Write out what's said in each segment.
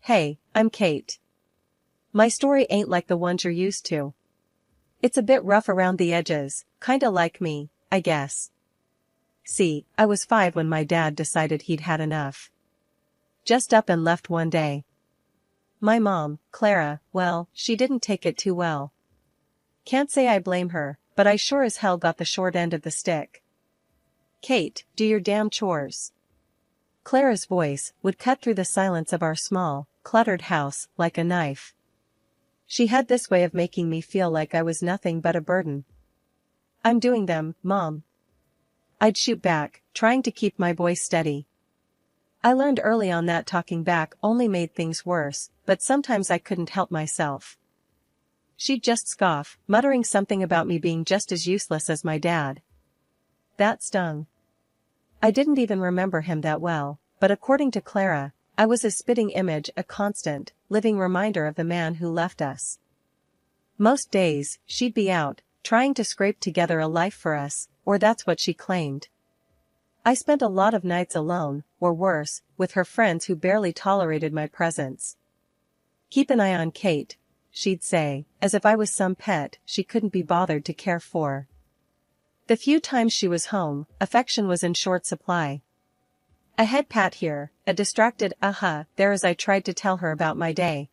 Hey, I'm Kate. My story ain't like the ones you're used to. It's a bit rough around the edges, kinda like me, I guess. See, I was 5 when my dad decided he'd had enough. Just up and left one day. My mom, Clara, well, she didn't take it too well. Can't say I blame her, but I sure as hell got the short end of the stick. Kate, do your damn chores. Clara's voice would cut through the silence of our small, cluttered house like a knife. She had this way of making me feel like I was nothing but a burden. I'm doing them, Mom. I'd shoot back, trying to keep my voice steady. I learned early on that talking back only made things worse, but sometimes I couldn't help myself. She'd just scoff, muttering something about me being just as useless as my dad. That stung. I didn't even remember him that well, but according to Clara, I was a spitting image, a constant, living reminder of the man who left us. Most days, she'd be out, trying to scrape together a life for us, or that's what she claimed. I spent a lot of nights alone, or worse, with her friends who barely tolerated my presence. Keep an eye on Kate, she'd say, as if I was some pet she couldn't be bothered to care for. The few times she was home, affection was in short supply. A head pat here, a distracted there as I tried to tell her about my day.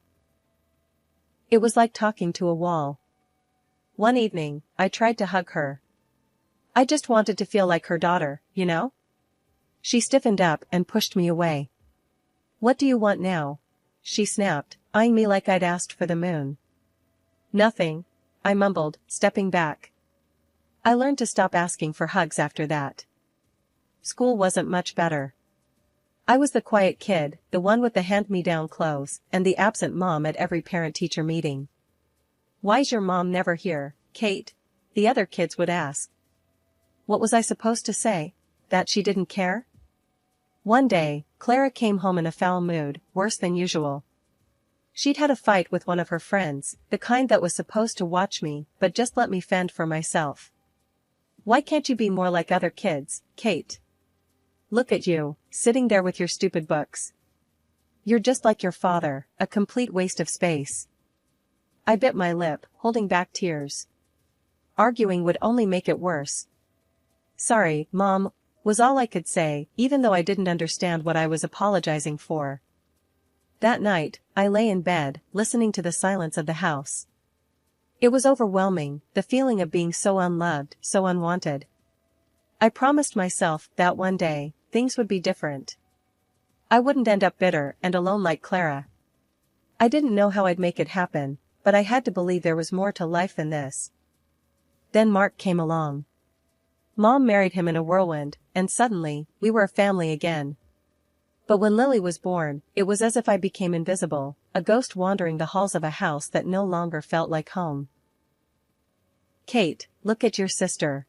It was like talking to a wall. One evening, I tried to hug her. I just wanted to feel like her daughter, you know? She stiffened up and pushed me away. What do you want now? She snapped, eyeing me like I'd asked for the moon. Nothing, I mumbled, stepping back. I learned to stop asking for hugs after that. School wasn't much better. I was the quiet kid, the one with the hand-me-down clothes, and the absent mom at every parent-teacher meeting. Why's your mom never here, Kate? The other kids would ask. What was I supposed to say? That she didn't care? One day, Clara came home in a foul mood, worse than usual. She'd had a fight with one of her friends, the kind that was supposed to watch me, but just let me fend for myself. Why can't you be more like other kids, Kate? Look at you, sitting there with your stupid books. You're just like your father, a complete waste of space. I bit my lip, holding back tears. Arguing would only make it worse. Sorry, Mom, was all I could say, even though I didn't understand what I was apologizing for. That night, I lay in bed, listening to the silence of the house. It was overwhelming, the feeling of being so unloved, so unwanted. I promised myself that one day, things would be different. I wouldn't end up bitter and alone like Clara. I didn't know how I'd make it happen, but I had to believe there was more to life than this. Then Mark came along. Mom married him in a whirlwind, and suddenly, we were a family again. But when Lily was born, it was as if I became invisible, a ghost wandering the halls of a house that no longer felt like home. Kate, look at your sister.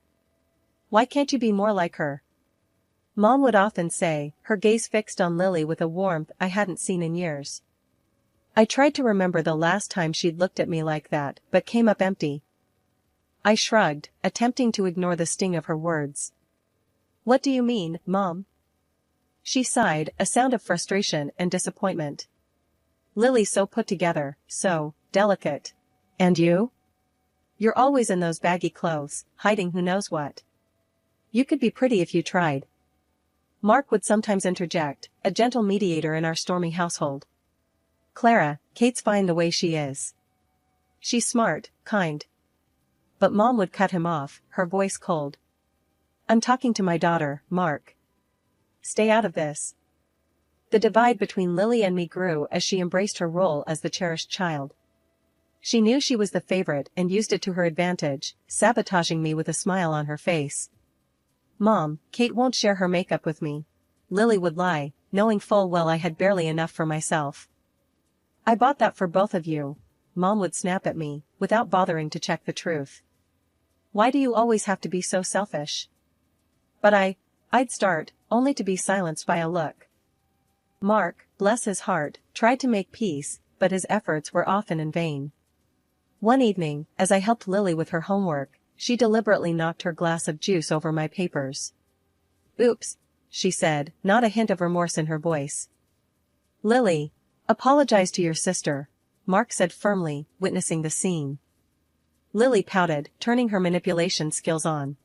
Why can't you be more like her? Mom would often say, her gaze fixed on Lily with a warmth I hadn't seen in years. I tried to remember the last time she'd looked at me like that, but came up empty. I shrugged, attempting to ignore the sting of her words. What do you mean, Mom? She sighed, a sound of frustration and disappointment. Lily's so put together, so delicate. And you? You're always in those baggy clothes, hiding who knows what. You could be pretty if you tried. Mark would sometimes interject, a gentle mediator in our stormy household. Clara, Kate's fine the way she is. She's smart, kind. But Mom would cut him off, her voice cold. I'm talking to my daughter, Mark. Stay out of this. The divide between Lily and me grew as she embraced her role as the cherished child. She knew she was the favorite and used it to her advantage, sabotaging me with a smile on her face. Mom, Kate won't share her makeup with me. Lily would lie, knowing full well I had barely enough for myself. I bought that for both of you, Mom would snap at me, without bothering to check the truth. Why do you always have to be so selfish? But I'd start, only to be silenced by a look. Mark, bless his heart, tried to make peace, but his efforts were often in vain. One evening, as I helped Lily with her homework, she deliberately knocked her glass of juice over my papers. Oops, she said, not a hint of remorse in her voice. Lily, Apologize to your sister, Mark said firmly, witnessing the scene. Lily pouted, turning her manipulation skills on.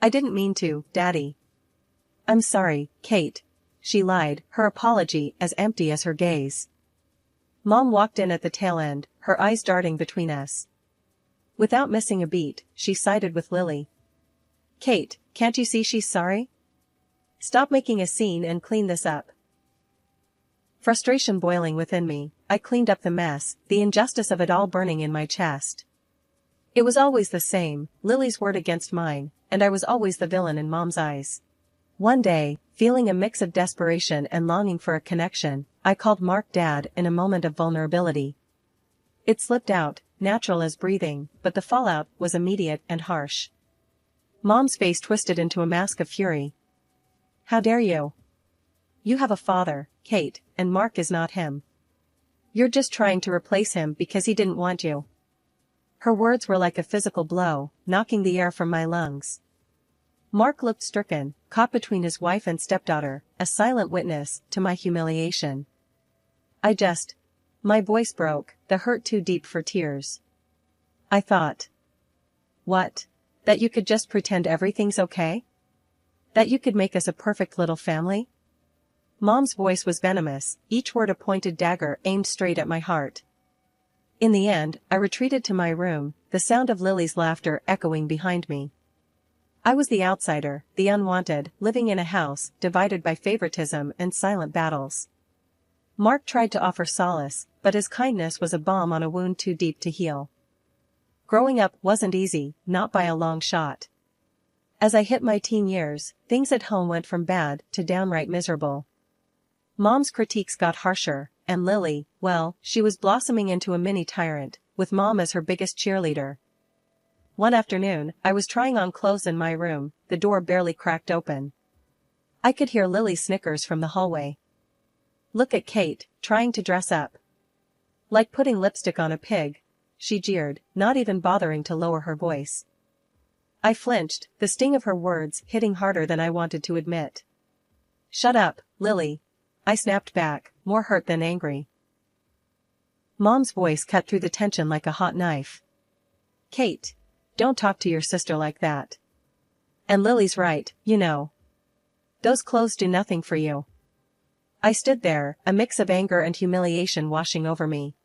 I didn't mean to, Daddy. I'm sorry, Kate. She lied, her apology as empty as her gaze. Mom walked in at the tail end, her eyes darting between us. Without missing a beat, she sided with Lily. Kate, can't you see she's sorry? Stop making a scene and clean this up. Frustration boiling within me, I cleaned up the mess, the injustice of it all burning in my chest. It was always the same, Lily's word against mine, and I was always the villain in Mom's eyes. One day, feeling a mix of desperation and longing for a connection, I called Mark Dad in a moment of vulnerability. It slipped out, natural as breathing, but the fallout was immediate and harsh. Mom's face twisted into a mask of fury. How dare you? You have a father, Kate, and Mark is not him. You're just trying to replace him because he didn't want you. Her words were like a physical blow, knocking the air from my lungs. Mark looked stricken, caught between his wife and stepdaughter, a silent witness to my humiliation. My voice broke, the hurt too deep for tears. I thought. What? That you could just pretend everything's okay? That you could make us a perfect little family? Mom's voice was venomous, each word a pointed dagger aimed straight at my heart. In the end, I retreated to my room, the sound of Lily's laughter echoing behind me. I was the outsider, the unwanted, living in a house divided by favoritism and silent battles. Mark tried to offer solace, but his kindness was a balm on a wound too deep to heal. Growing up wasn't easy, not by a long shot. As I hit my teen years, things at home went from bad to downright miserable. Mom's critiques got harsher, and Lily, well, she was blossoming into a mini tyrant, with Mom as her biggest cheerleader. One afternoon, I was trying on clothes in my room, the door barely cracked open. I could hear Lily's snickers from the hallway. Look at Kate, trying to dress up. Like putting lipstick on a pig, she jeered, not even bothering to lower her voice. I flinched, the sting of her words hitting harder than I wanted to admit. Shut up, Lily. I snapped back, more hurt than angry. Mom's voice cut through the tension like a hot knife. Kate. Don't talk to your sister like that. And Lily's right, you know. Those clothes do nothing for you. I stood there, a mix of anger and humiliation washing over me.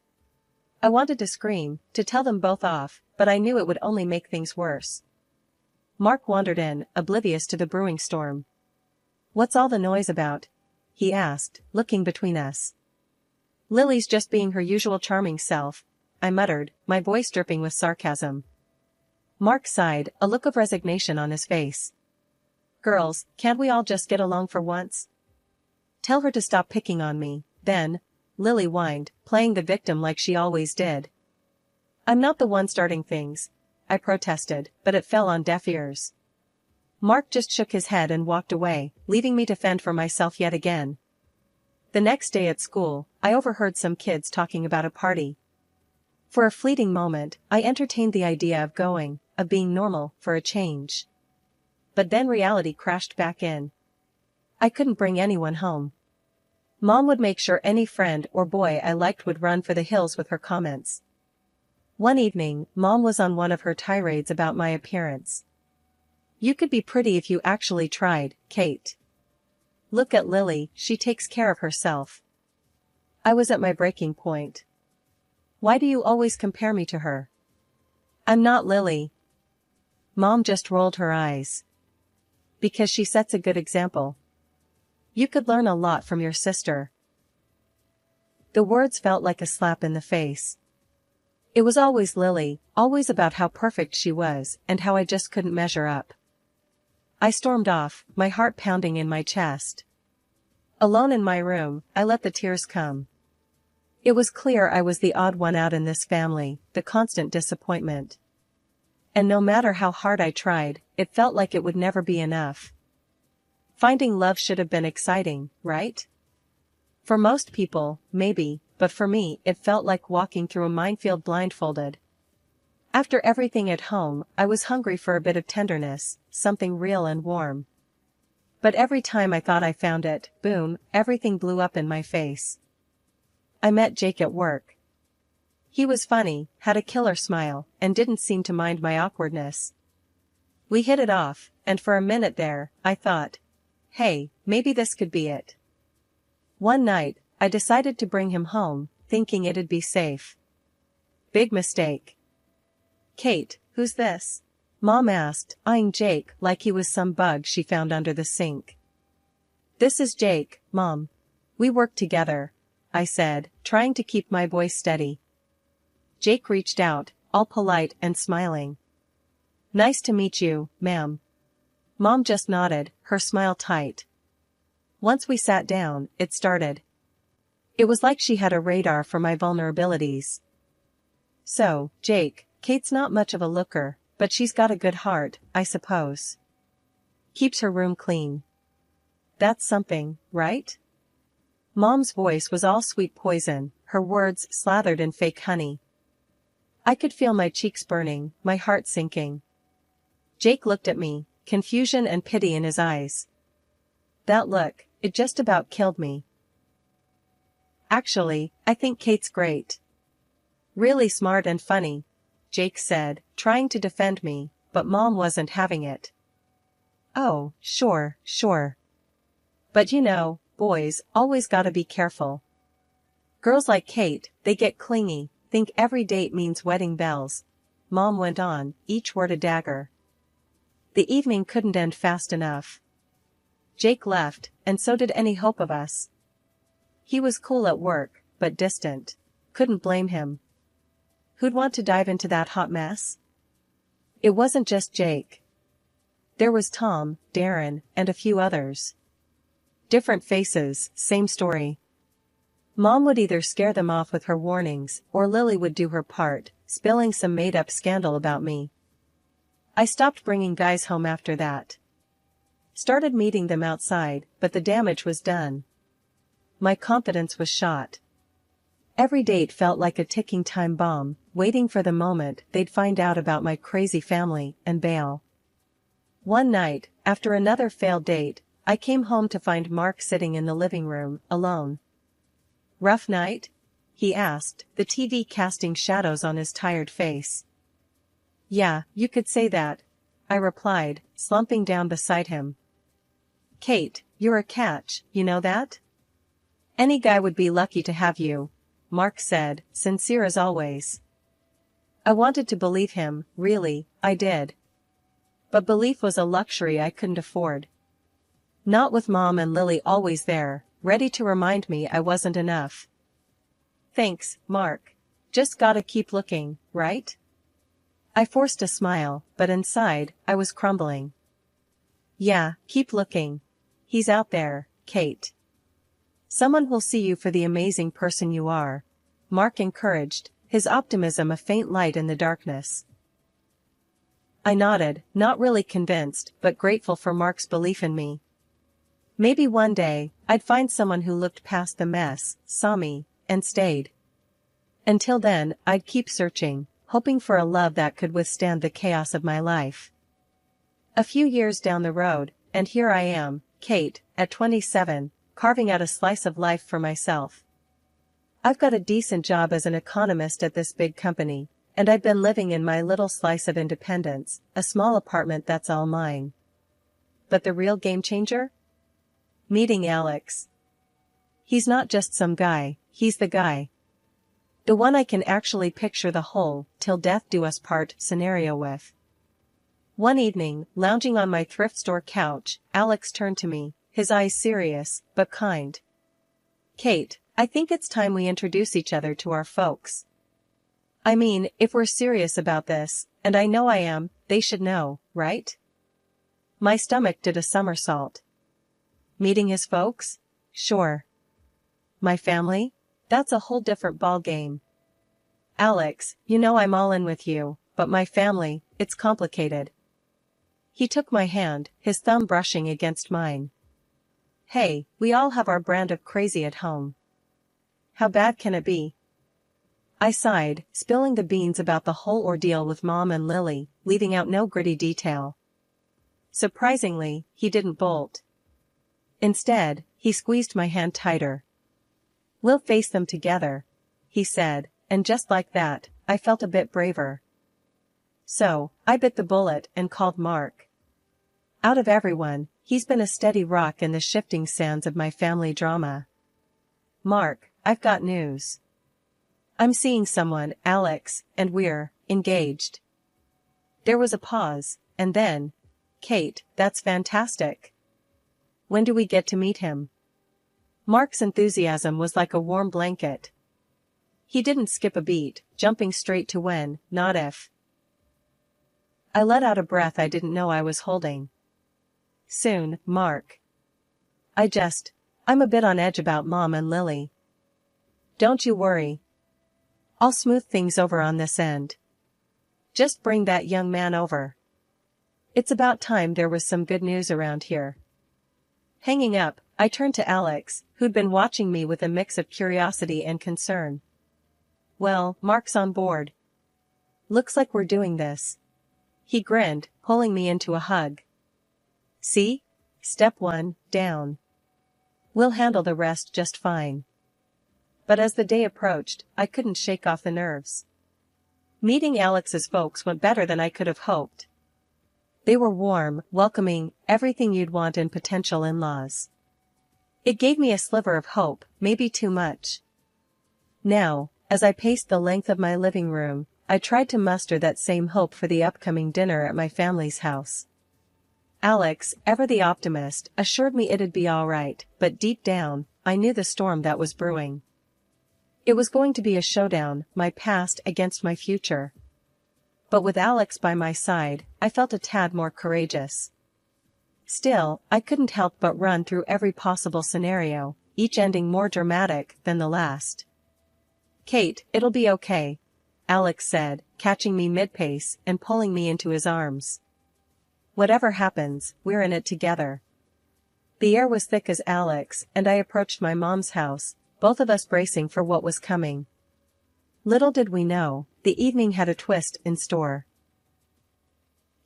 I wanted to scream, to tell them both off, but I knew it would only make things worse. Mark wandered in, oblivious to the brewing storm. What's all the noise about? He asked, looking between us. Lily's just being her usual charming self, I muttered, my voice dripping with sarcasm. Mark sighed, a look of resignation on his face. Girls, can't we all just get along for once? Tell her to stop picking on me, then, Lily whined, playing the victim like she always did. I'm not the one starting things, I protested, but it fell on deaf ears. Mark just shook his head and walked away, leaving me to fend for myself yet again. The next day at school, I overheard some kids talking about a party. For a fleeting moment, I entertained the idea of going, of being normal, for a change. But then reality crashed back in. I couldn't bring anyone home. Mom would make sure any friend or boy I liked would run for the hills with her comments. One evening, Mom was on one of her tirades about my appearance. You could be pretty if you actually tried, Kate. Look at Lily, she takes care of herself. I was at my breaking point. Why do you always compare me to her? I'm not Lily. Mom just rolled her eyes. Because she sets a good example. You could learn a lot from your sister. The words felt like a slap in the face. It was always Lily, always about how perfect she was, and how I just couldn't measure up. I stormed off, my heart pounding in my chest. Alone in my room, I let the tears come. It was clear I was the odd one out in this family, the constant disappointment. And no matter how hard I tried, it felt like it would never be enough. Finding love should have been exciting, right? For most people, maybe, but for me, it felt like walking through a minefield blindfolded. After everything at home, I was hungry for a bit of tenderness, something real and warm. But every time I thought I found it, boom, everything blew up in my face. I met Jake at work. He was funny, had a killer smile, and didn't seem to mind my awkwardness. We hit it off, and for a minute there, I thought, hey, maybe this could be it. One night, I decided to bring him home, thinking it'd be safe. Big mistake. Kate, who's this? Mom asked, eyeing Jake like he was some bug she found under the sink. This is Jake, Mom. We work together, I said, trying to keep my voice steady. Jake reached out, all polite and smiling. Nice to meet you, ma'am. Mom just nodded, her smile tight. Once we sat down, it started. It was like she had a radar for my vulnerabilities. So, Jake, Kate's not much of a looker, but she's got a good heart, I suppose. Keeps her room clean. That's something, right? Mom's voice was all sweet poison, her words slathered in fake honey. I could feel my cheeks burning, my heart sinking. Jake looked at me, confusion and pity in his eyes. That look, it just about killed me. Actually, I think Kate's great. Really smart and funny, Jake said, trying to defend me, but Mom wasn't having it. Oh, sure. But you know, boys always gotta be careful. Girls like Kate, they get clingy, think every date means wedding bells. Mom went on, each word a dagger. The evening couldn't end fast enough. Jake left, and so did any hope of us. He was cool at work, but distant. Couldn't blame him. Who'd want to dive into that hot mess? It wasn't just Jake. There was Tom, Darren, and a few others. Different faces, same story. Mom would either scare them off with her warnings, or Lily would do her part, spilling some made-up scandal about me. I stopped bringing guys home after that. Started meeting them outside, but the damage was done. My confidence was shot. Every date felt like a ticking time bomb, waiting for the moment they'd find out about my crazy family and bail. One night, after another failed date, I came home to find Mark sitting in the living room, alone. Rough night? He asked, the TV casting shadows on his tired face. Yeah, you could say that, I replied, slumping down beside him. Kate, you're a catch, you know that? Any guy would be lucky to have you, Mark said, sincere as always. I wanted to believe him, really, I did. But belief was a luxury I couldn't afford. Not with Mom and Lily always there, ready to remind me I wasn't enough. Thanks, Mark. Just gotta keep looking, right? I forced a smile, but inside, I was crumbling. Yeah, keep looking. He's out there, Kate. Someone will see you for the amazing person you are, Mark encouraged, his optimism a faint light in the darkness. I nodded, not really convinced, but grateful for Mark's belief in me. Maybe one day, I'd find someone who looked past the mess, saw me, and stayed. Until then, I'd keep searching, hoping for a love that could withstand the chaos of my life. A few years down the road, and here I am, Kate, at 27, carving out a slice of life for myself. I've got a decent job as an economist at this big company, and I've been living in my little slice of independence, a small apartment that's all mine. But the real game changer? Meeting Alex. He's not just some guy, he's the guy. The one I can actually picture the whole, till death do us part scenario with. One evening, lounging on my thrift store couch, Alex turned to me, his eyes serious, but kind. Kate, I think it's time we introduce each other to our folks. I mean, if we're serious about this, and I know I am, they should know, right? My stomach did a somersault. Meeting his folks? Sure. My family? That's a whole different ballgame. Alex, you know I'm all in with you, but my family, it's complicated. He took my hand, his thumb brushing against mine. Hey, we all have our brand of crazy at home. How bad can it be? I sighed, spilling the beans about the whole ordeal with Mom and Lily, leaving out no gritty detail. Surprisingly, he didn't bolt. Instead, he squeezed my hand tighter. We'll face them together, he said, and just like that, I felt a bit braver. So, I bit the bullet and called Mark. Out of everyone, he's been a steady rock in the shifting sands of my family drama. Mark, I've got news. I'm seeing someone, Alex, and we're engaged. There was a pause, and then, Kate, that's fantastic. When do we get to meet him? Mark's enthusiasm was like a warm blanket. He didn't skip a beat, jumping straight to when, not if. I let out a breath I didn't know I was holding. Soon, Mark. I'm a bit on edge about Mom and Lily. Don't you worry. I'll smooth things over on this end. Just bring that young man over. It's about time there was some good news around here. Hanging up, I turned to Alex, who'd been watching me with a mix of curiosity and concern. Well, Mark's on board. Looks like we're doing this. He grinned, pulling me into a hug. See? Step 1, down. We'll handle the rest just fine. But as the day approached, I couldn't shake off the nerves. Meeting Alex's folks went better than I could have hoped. They were warm, welcoming, everything you'd want in potential in-laws. It gave me a sliver of hope, maybe too much. Now, as I paced the length of my living room, I tried to muster that same hope for the upcoming dinner at my family's house. Alex, ever the optimist, assured me it'd be all right, but deep down, I knew the storm that was brewing. It was going to be a showdown, my past against my future. But with Alex by my side, I felt a tad more courageous. Still, I couldn't help but run through every possible scenario, each ending more dramatic than the last. Kate, it'll be okay, Alex said, catching me mid-pace and pulling me into his arms. Whatever happens, we're in it together. The air was thick as Alex and I approached my mom's house, both of us bracing for what was coming. Little did we know, the evening had a twist in store.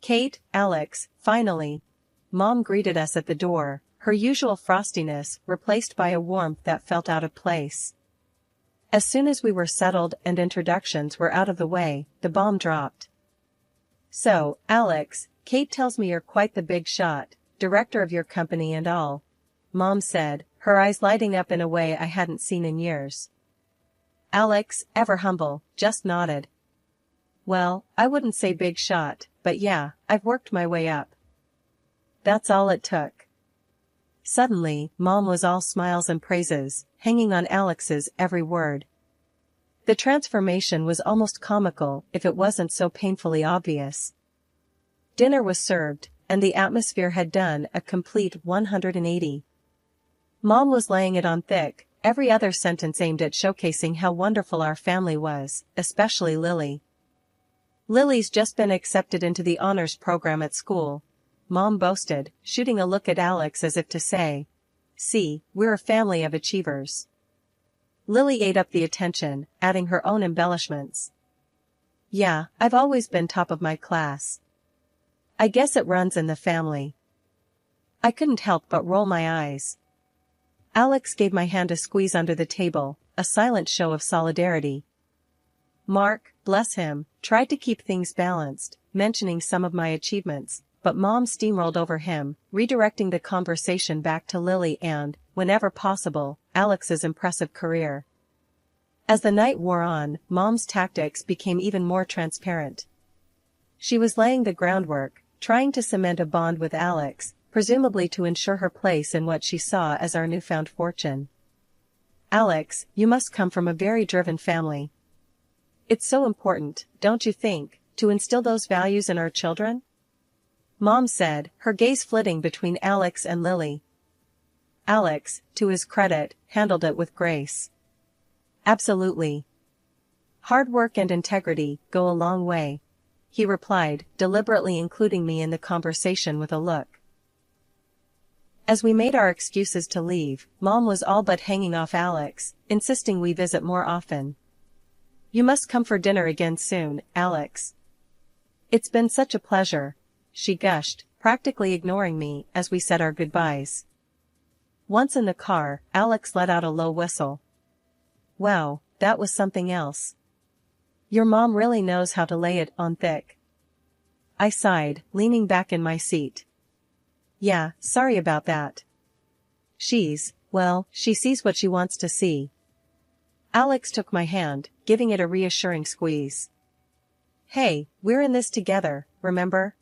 Kate, Alex, finally. Mom greeted us at the door, her usual frostiness replaced by a warmth that felt out of place. As soon as we were settled and introductions were out of the way, the bomb dropped. So, Alex, Kate tells me you're quite the big shot, director of your company and all, Mom said, her eyes lighting up in a way I hadn't seen in years. Alex, ever humble, just nodded. Well, I wouldn't say big shot, but yeah, I've worked my way up. That's all it took. Suddenly, Mom was all smiles and praises, hanging on Alex's every word. The transformation was almost comical if it wasn't so painfully obvious. Dinner was served, and the atmosphere had done a complete 180. Mom was laying it on thick, every other sentence aimed at showcasing how wonderful our family was, especially Lily. Lily's just been accepted into the honors program at school, Mom boasted, shooting a look at Alex as if to say, see, we're a family of achievers. Lily ate up the attention, adding her own embellishments. Yeah, I've always been top of my class. I guess it runs in the family. I couldn't help but roll my eyes. Alex gave my hand a squeeze under the table, a silent show of solidarity. Mark, bless him, tried to keep things balanced, mentioning some of my achievements, but Mom steamrolled over him, redirecting the conversation back to Lily and, whenever possible, Alex's impressive career. As the night wore on, Mom's tactics became even more transparent. She was laying the groundwork, trying to cement a bond with Alex, presumably to ensure her place in what she saw as our newfound fortune. Alex, you must come from a very driven family. It's so important, don't you think, to instill those values in our children? Mom said, her gaze flitting between Alex and Lily. Alex, to his credit, handled it with grace. Absolutely. Hard work and integrity go a long way, he replied, deliberately including me in the conversation with a look. As we made our excuses to leave, Mom was all but hanging off Alex, insisting we visit more often. You must come for dinner again soon, Alex. It's been such a pleasure, she gushed, practically ignoring me as we said our goodbyes. Once in the car, Alex let out a low whistle. Wow, that was something else. Your mom really knows how to lay it on thick. I sighed, leaning back in my seat. Yeah, sorry about that. She sees what she wants to see. Alex took my hand, giving it a reassuring squeeze. Hey, we're in this together, remember?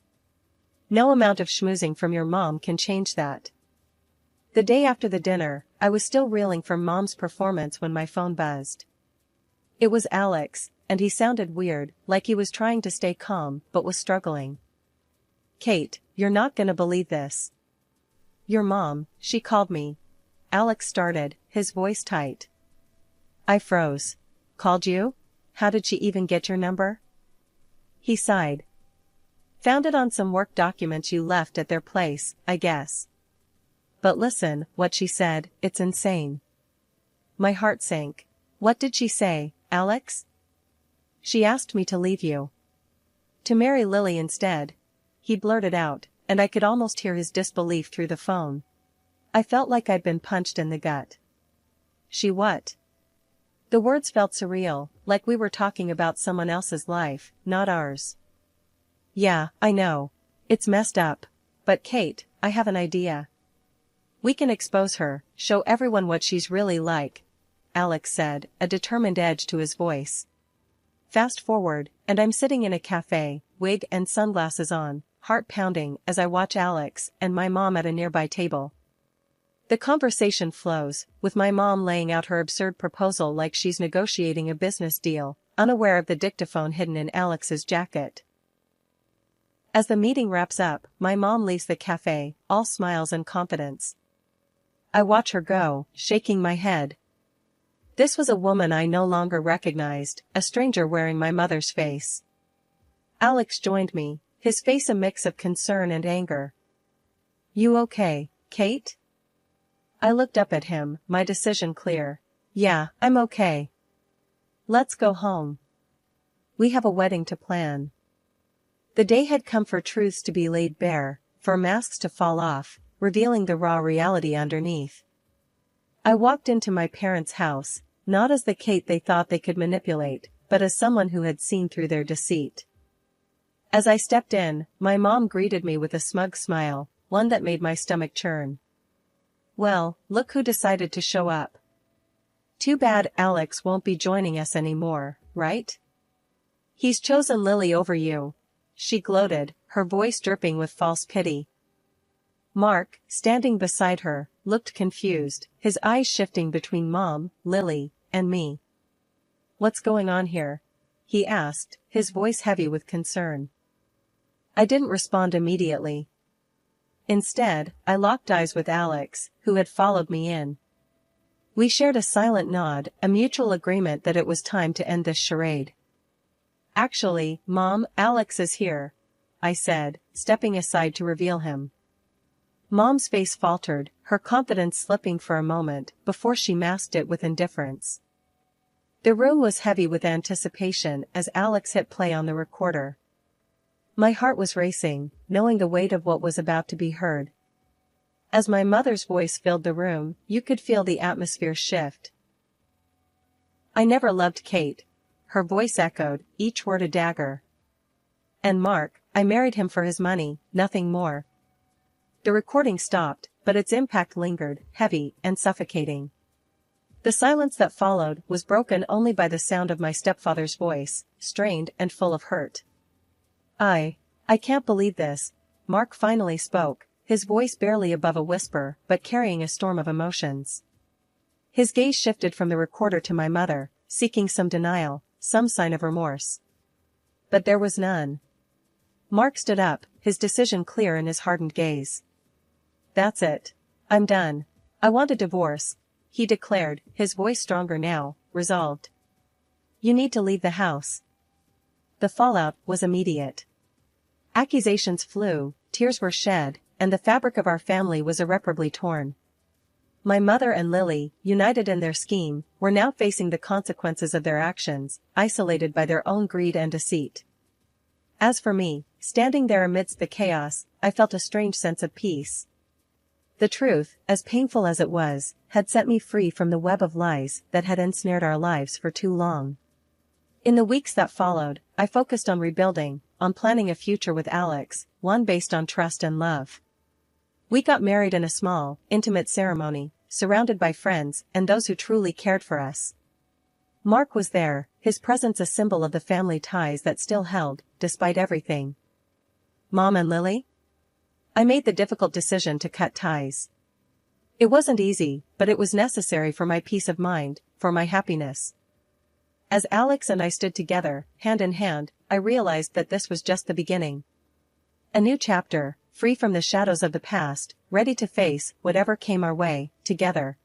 No amount of schmoozing from your mom can change that. The day after the dinner, I was still reeling from Mom's performance when my phone buzzed. It was Alex, and he sounded weird, like he was trying to stay calm but was struggling. Kate, you're not gonna believe this. Your mom, she called me. Alex started, his voice tight. I froze. Called you? How did she even get your number? He sighed. Found it on some work documents you left at their place, I guess. But listen, what she said, it's insane. My heart sank. What did she say, Alex? She asked me to leave you. To marry Lily instead. He blurted out, and I could almost hear his disbelief through the phone. I felt like I'd been punched in the gut. She what? The words felt surreal, like we were talking about someone else's life, not ours. Yeah, I know. It's messed up. But Kate, I have an idea. We can expose her, show everyone what she's really like, Alex said, a determined edge to his voice. Fast forward, and I'm sitting in a cafe, wig and sunglasses on, heart pounding as I watch Alex and my mom at a nearby table. The conversation flows, with my mom laying out her absurd proposal like she's negotiating a business deal, unaware of the dictaphone hidden in Alex's jacket. As the meeting wraps up, my mom leaves the cafe, all smiles and confidence. I watch her go, shaking my head. This was a woman I no longer recognized, a stranger wearing my mother's face. Alex joined me, his face a mix of concern and anger. You okay, Kate? I looked up at him, my decision clear. Yeah, I'm okay. Let's go home. We have a wedding to plan. The day had come for truths to be laid bare, for masks to fall off, revealing the raw reality underneath. I walked into my parents' house, not as the Kate they thought they could manipulate, but as someone who had seen through their deceit. As I stepped in, my mom greeted me with a smug smile, one that made my stomach churn. Well, look who decided to show up. Too bad Alex won't be joining us anymore, right? He's chosen Lily over you. She gloated, her voice dripping with false pity. Mark, standing beside her, looked confused, his eyes shifting between Mom, Lily, and me. What's going on here? He asked, his voice heavy with concern. I didn't respond immediately. Instead, I locked eyes with Alex, who had followed me in. We shared a silent nod, a mutual agreement that it was time to end this charade. Actually, Mom, Alex is here, I said, stepping aside to reveal him. Mom's face faltered, her confidence slipping for a moment, before she masked it with indifference. The room was heavy with anticipation as Alex hit play on the recorder. My heart was racing, knowing the weight of what was about to be heard. As my mother's voice filled the room, you could feel the atmosphere shift. I never loved Kate. Her voice echoed, each word a dagger. And Mark, I married him for his money, nothing more. The recording stopped, but its impact lingered, heavy and suffocating. The silence that followed was broken only by the sound of my stepfather's voice, strained and full of hurt. I can't believe this, Mark finally spoke, his voice barely above a whisper but carrying a storm of emotions. His gaze shifted from the recorder to my mother, seeking some denial, some sign of remorse. But there was none. Mark stood up, his decision clear in his hardened gaze. That's it. I'm done. I want a divorce, he declared, his voice stronger now, resolved. You need to leave the house. The fallout was immediate. Accusations flew, tears were shed, and the fabric of our family was irreparably torn. My mother and Lily, united in their scheme, were now facing the consequences of their actions, isolated by their own greed and deceit. As for me, standing there amidst the chaos, I felt a strange sense of peace. The truth, as painful as it was, had set me free from the web of lies that had ensnared our lives for too long. In the weeks that followed, I focused on rebuilding, on planning a future with Alex, one based on trust and love. We got married in a small, intimate ceremony, surrounded by friends and those who truly cared for us. Mark was there, his presence a symbol of the family ties that still held, despite everything. Mom and Lily? I made the difficult decision to cut ties. It wasn't easy, but it was necessary for my peace of mind, for my happiness. As Alex and I stood together, hand in hand, I realized that this was just the beginning. A new chapter, free from the shadows of the past, ready to face whatever came our way, together.